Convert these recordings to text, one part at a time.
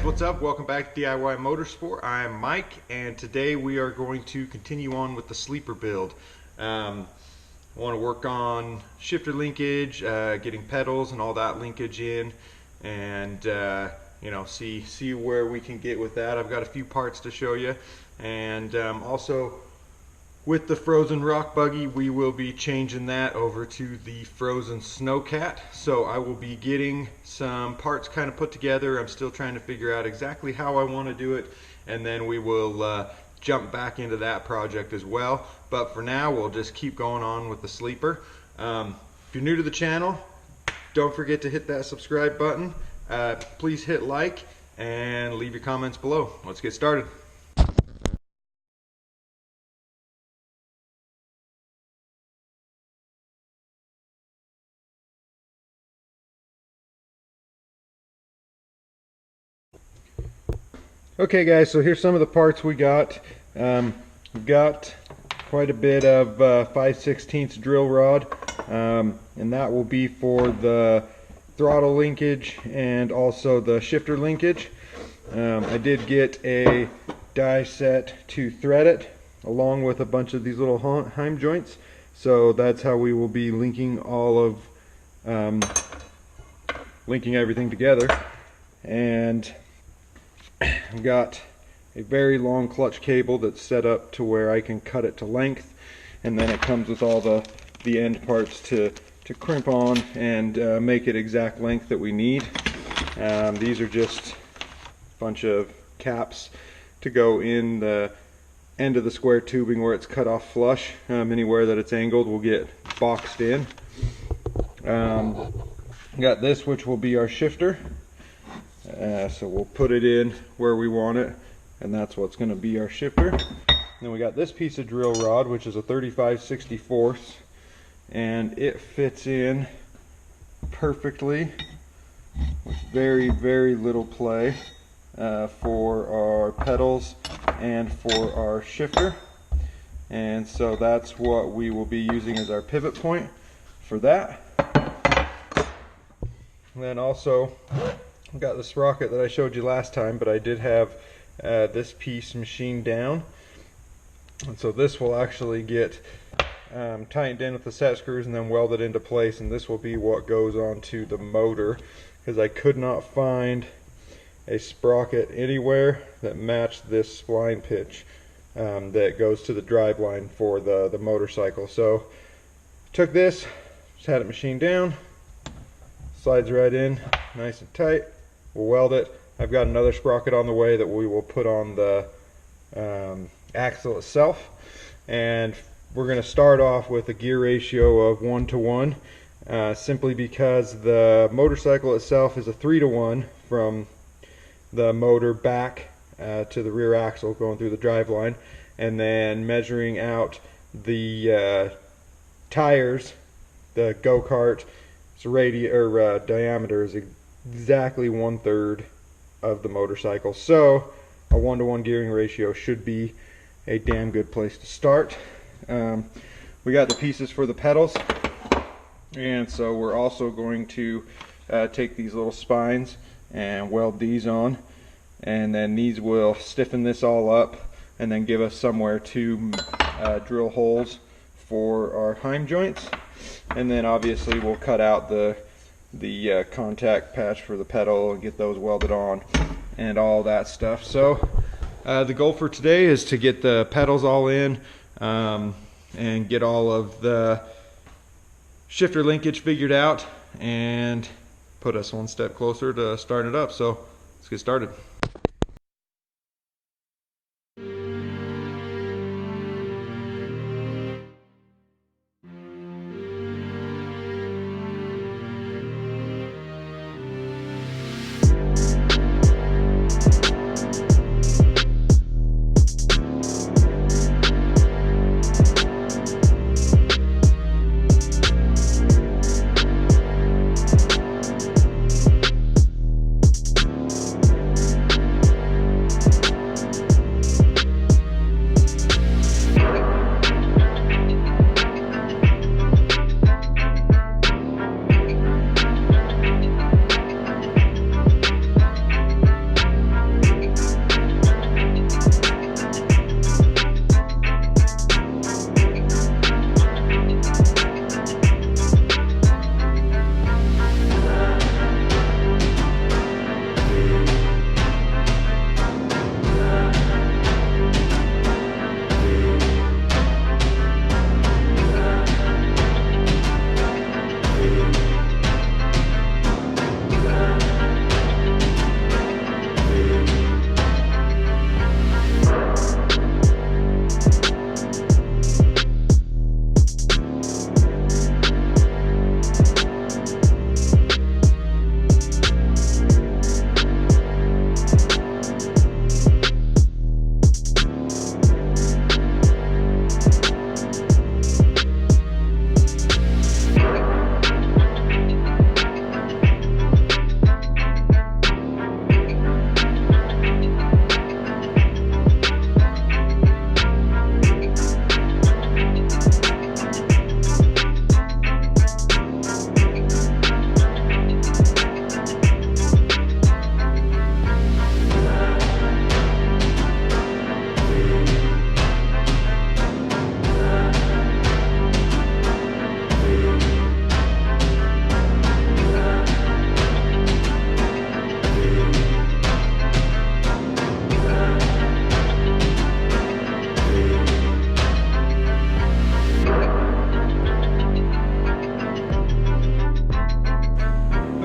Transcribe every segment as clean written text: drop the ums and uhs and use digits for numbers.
guys, what's up? Welcome back to DIY Motorsport. I'm Mike, and today we are going to continue on with the sleeper build. I want to work on shifter linkage, getting pedals and all that linkage in, and you know, see where we can get with that. I've got a few parts to show you, and also with the frozen rock buggy, we will be changing that over to the frozen snowcat. So I will be getting some parts kind of put together. I'm still trying to figure out exactly how I want to do it, and then we will jump back into that project as well. But for now, we'll just keep going on with the sleeper. If you're new to the channel, don't forget to hit that subscribe button. Please hit like and leave your comments below. Let's get started. Okay guys, so here's some of the parts we got. We've got quite a bit of 5/16 drill rod, and that will be for the throttle linkage and also the shifter linkage. I did get a die set to thread it along with a bunch of these little heim joints, so that's how we will be linking all of linking everything together. And I've got a very long clutch cable that's set up to where I can cut it to length, and then it comes with all the end parts to crimp on and make it exact length that we need. These are just a bunch of caps to go in the end of the square tubing where it's cut off flush. Anywhere that it's angled will get boxed in. Got this, which will be our shifter. So we'll put it in where we want it, and that's what's going to be our shifter. Then we got this piece of drill rod, which is a 35/64, and it fits in perfectly with very little play for our pedals and for our shifter. And so that's what we will be using as our pivot point for that. And then also I've got the sprocket that I showed you last time, but I did have this piece machined down, and so this will actually get tightened in with the set screws and then welded into place, and this will be what goes onto the motor, because I could not find a sprocket anywhere that matched this spline pitch that goes to the drive line for the motorcycle. So took this, just had it machined down, slides right in nice and tight. We'll weld it. I've got another sprocket on the way that we will put on the axle itself, and we're going to start off with a gear ratio of 1:1, simply because the motorcycle itself is a 3:1 from the motor back to the rear axle going through the drive line, and then measuring out the tires, the go-kart diameter is exactly 1/3 of the motorcycle. So a 1:1 gearing ratio should be a damn good place to start. We got the pieces for the pedals, and so we're also going to take these little spines and weld these on, and then these will stiffen this all up and then give us somewhere to drill holes for our heim joints. And then obviously we'll cut out the contact patch for the pedal and get those welded on and all that stuff. So the goal for today is to get the pedals all in and get all of the shifter linkage figured out and put us one step closer to starting it up. So let's get started.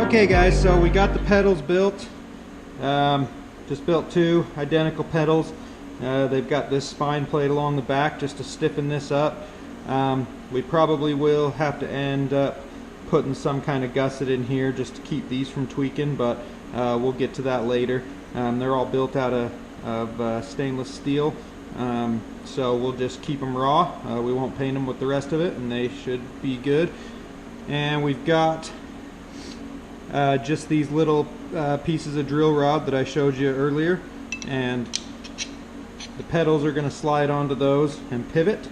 Okay guys, so we got the pedals built. Just built two identical pedals. They've got this spine plate along the back just to stiffen this up. We probably will have to end up putting some kind of gusset in here just to keep these from tweaking, but we'll get to that later. They're all built out of stainless steel, so we'll just keep them raw. We won't paint them with the rest of it, and they should be good. And we've got just these little pieces of drill rod that I showed you earlier, and the pedals are going to slide onto those and pivot,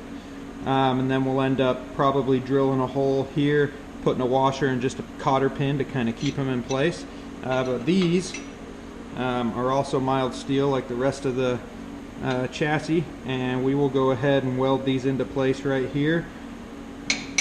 and then we'll end up probably drilling a hole here, putting a washer and just a cotter pin to kind of keep them in place. But these are also mild steel like the rest of the chassis, and we will go ahead and weld these into place right here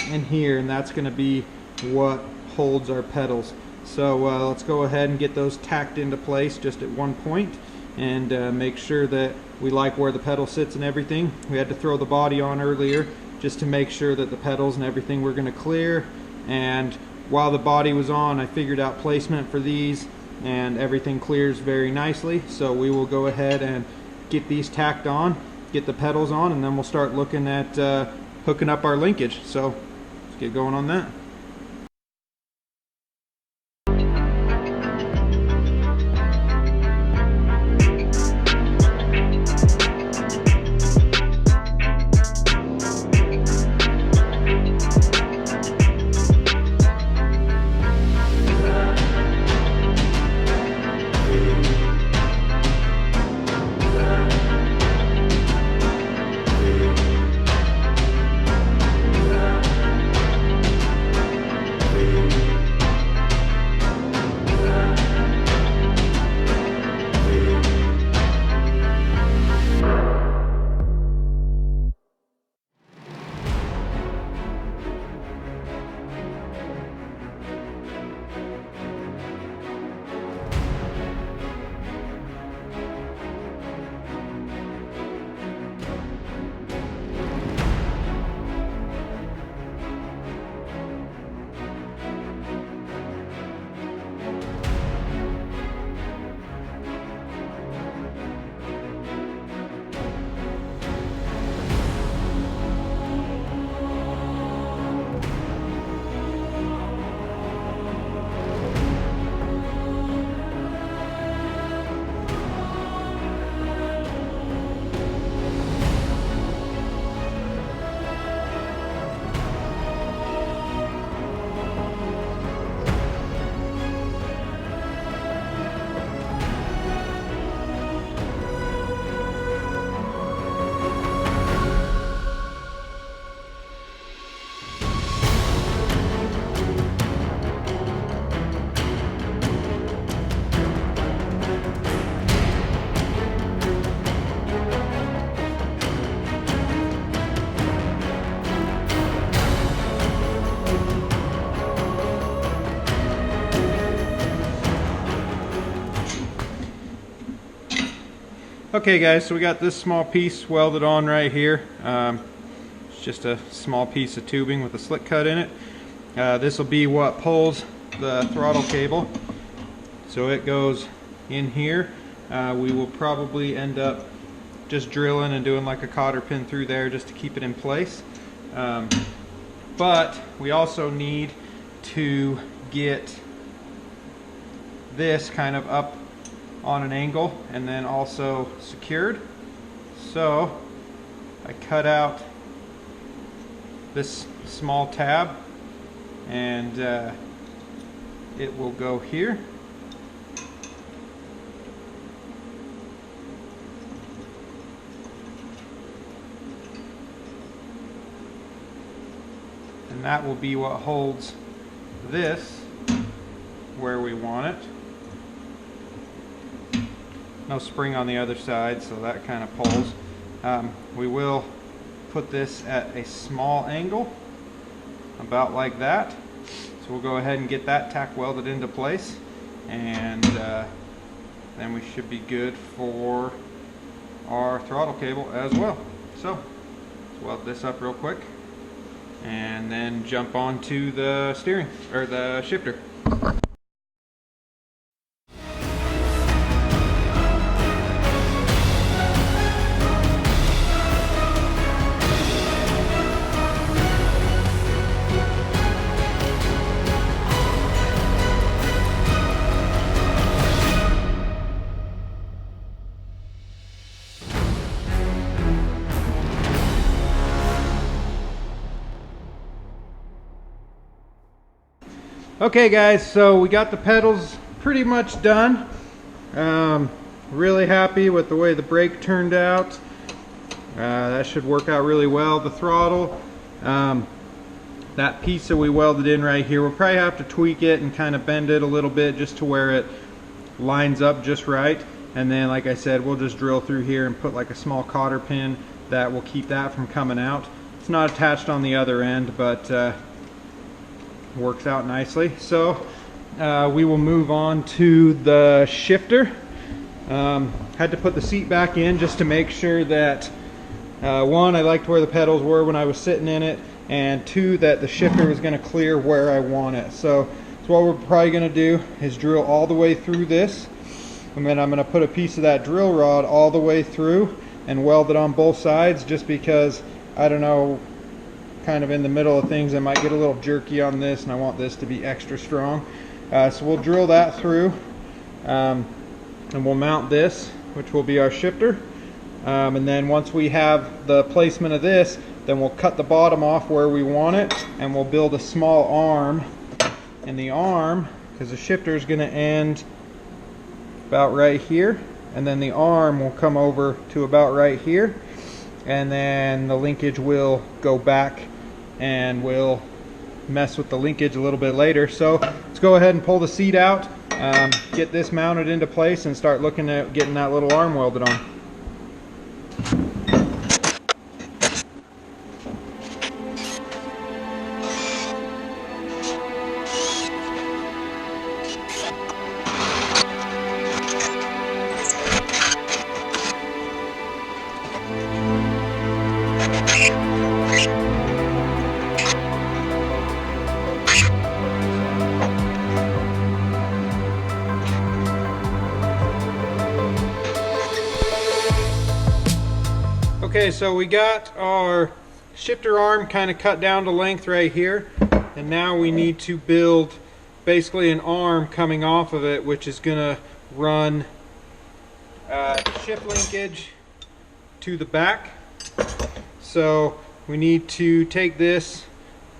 and here, and that's going to be what holds our pedals. So let's go ahead and get those tacked into place just at one point, and make sure that we like where the pedal sits and everything. We had to throw the body on earlier just to make sure that the pedals and everything were going to clear, and while the body was on I figured out placement for these, and everything clears very nicely. So we will go ahead and get these tacked on, get the pedals on, and then we'll start looking at hooking up our linkage. So let's get going on that. Okay guys, so we got this small piece welded on right here. It's just a small piece of tubing with a slit cut in it. This will be what pulls the throttle cable. So it goes in here. We will probably end up just drilling and doing like a cotter pin through there just to keep it in place. But we also need to get this kind of up on an angle and then also secured. So I cut out this small tab, and it will go here. And that will be what holds this where we want it. No spring on the other side, so that kind of pulls. We will put this at a small angle, about like that. So we'll go ahead and get that tack welded into place, and then we should be good for our throttle cable as well. So let's weld this up real quick and then jump onto the steering or the shifter. Okay guys, so we got the pedals pretty much done. Really happy with the way the brake turned out. That should work out really well. The throttle, that piece that we welded in right here, we'll probably have to tweak it and kind of bend it a little bit just to where it lines up just right. And then, like I said, we'll just drill through here and put like a small cotter pin that will keep that from coming out. It's not attached on the other end, but works out nicely. So we will move on to the shifter. Had to put the seat back in just to make sure that one, I liked where the pedals were when I was sitting in it, and two, that the shifter was going to clear where I want it. So what we're probably going to do is drill all the way through this, and then I'm going to put a piece of that drill rod all the way through and weld it on both sides, just because, I don't know, kind of in the middle of things I might get a little jerky on this, and I want this to be extra strong. So we'll drill that through, and we'll mount this, which will be our shifter. And then once we have the placement of this, then we'll cut the bottom off where we want it, and we'll build a small arm. And the arm, because the shifter is going to end about right here, and then the arm will come over to about right here, and then the linkage will go back, and we'll mess with the linkage a little bit later. So let's go ahead and pull the seat out, get this mounted into place, and start looking at getting that little arm welded on. Okay, so we got our shifter arm kind of cut down to length right here, and now we need to build basically an arm coming off of it, which is going to run shift linkage to the back. So we need to take this,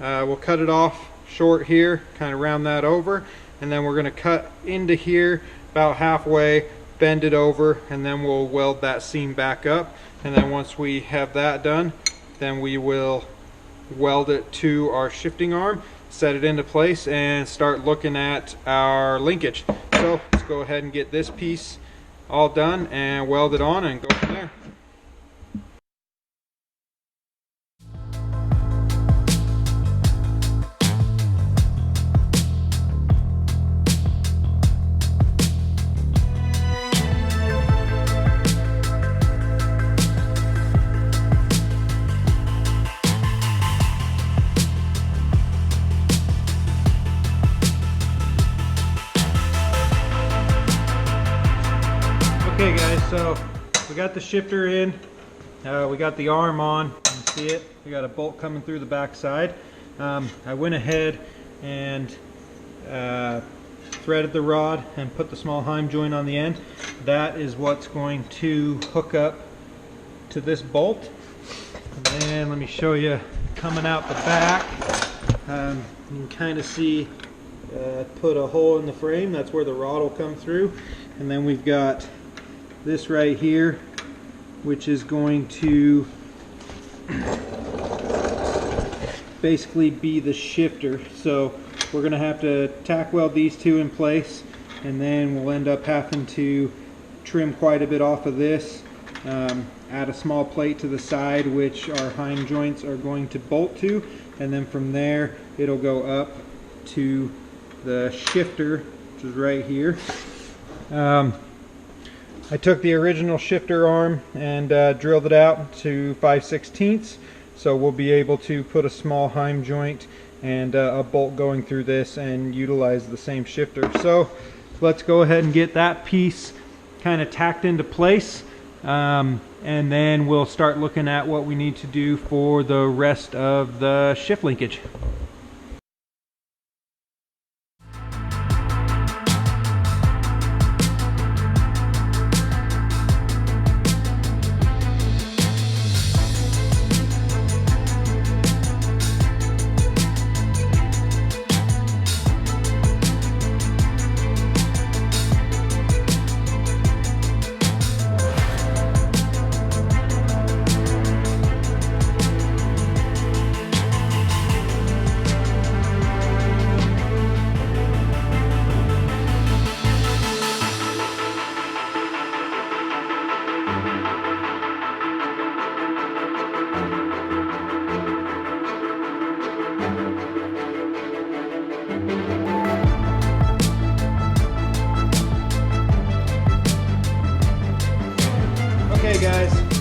we'll cut it off short here, kind of round that over, and then we're going to cut into here about halfway, bend it over, and then we'll weld that seam back up. And then once we have that done, then we will weld it to our shifting arm, set it into place, and start looking at our linkage. So let's go ahead and get this piece all done and weld it on and go from there. Okay guys, so we got the shifter in, we got the arm on, you can see it, we got a bolt coming through the back side. I went ahead and threaded the rod and put the small heim joint on the end. That is what's going to hook up to this bolt. And let me show you coming out the back. You can kind of see put a hole in the frame, that's where the rod will come through. And then we've got this right here, which is going to basically be the shifter. So we're going to have to tack weld these two in place, and then we'll end up having to trim quite a bit off of this, add a small plate to the side which our heim joints are going to bolt to, and then from there it'll go up to the shifter, which is right here. I took the original shifter arm and drilled it out to 5/16, so we'll be able to put a small heim joint and a bolt going through this and utilize the same shifter. So let's go ahead and get that piece kind of tacked into place, and then we'll start looking at what we need to do for the rest of the shift linkage.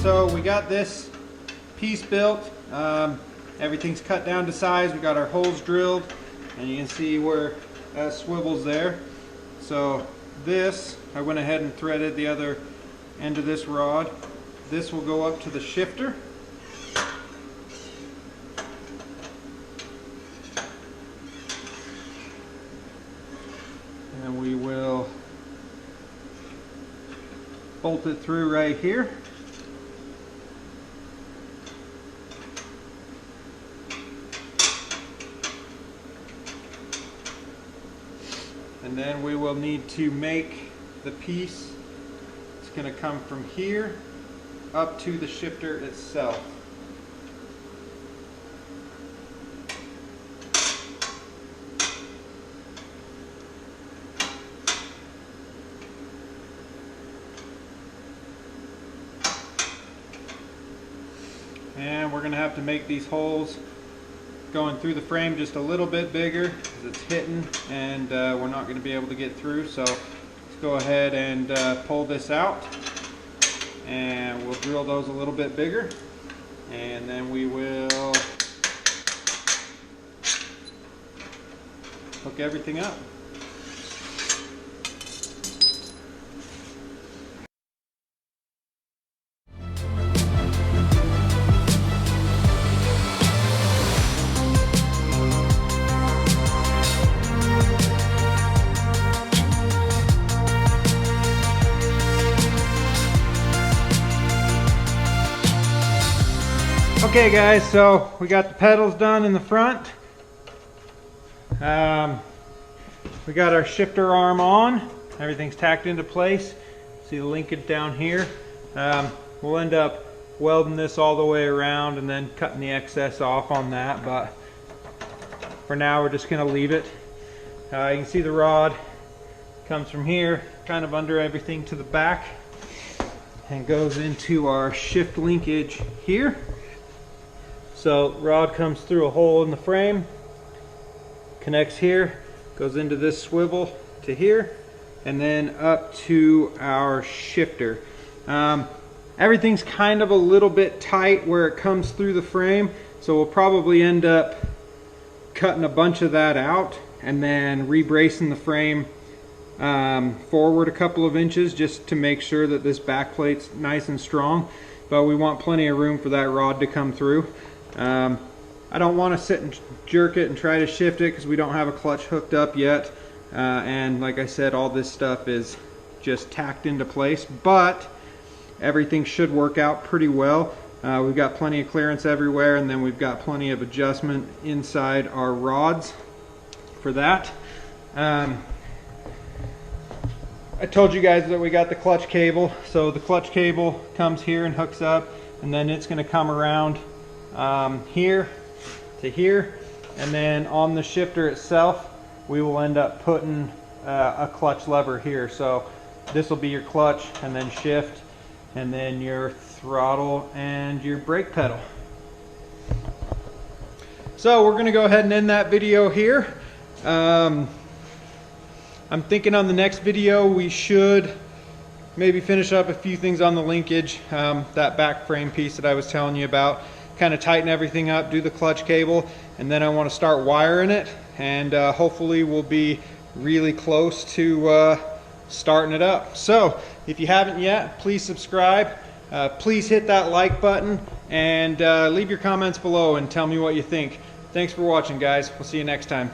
so we got this piece built. Everything's cut down to size. We got our holes drilled, and you can see where swivels there. So this, I went ahead and threaded the other end of this rod. This will go up to the shifter. And we will bolt it through right here. And then we will need to make the piece. It's going to come from here up to the shifter itself. And we're going to have to make these holes going through the frame just a little bit bigger because it's hitting, and we're not going to be able to get through. So let's go ahead and pull this out, and we'll drill those a little bit bigger, and then we will hook everything up. Okay guys, so we got the pedals done in the front. We got our shifter arm on. Everything's tacked into place. See the linkage down here. We'll end up welding this all the way around and then cutting the excess off on that, but for now we're just going to leave it. You can see the rod comes from here, kind of under everything to the back, and goes into our shift linkage here. So rod comes through a hole in the frame, connects here, goes into this swivel to here, and then up to our shifter. Everything's kind of a little bit tight where it comes through the frame, so we'll probably end up cutting a bunch of that out and then rebracing the frame forward a couple of inches just to make sure that this back plate's nice and strong. But we want plenty of room for that rod to come through. I don't want to sit and jerk it and try to shift it because we don't have a clutch hooked up yet, and like I said, all this stuff is just tacked into place, but everything should work out pretty well. We've got plenty of clearance everywhere, and then we've got plenty of adjustment inside our rods for that. I told you guys that we got the clutch cable, so the clutch cable comes here and hooks up, and then it's going to come around here to here, and then on the shifter itself we will end up putting a clutch lever here. So this will be your clutch, and then shift, and then your throttle and your brake pedal. So we're going to go ahead and end that video here. I'm thinking on the next video we should maybe finish up a few things on the linkage, that back frame piece that I was telling you about, kind of tighten everything up, do the clutch cable, and then I want to start wiring it, and hopefully we'll be really close to starting it up. So if you haven't yet, please subscribe, please hit that like button, and leave your comments below and tell me what you think. Thanks for watching, guys. We'll see you next time.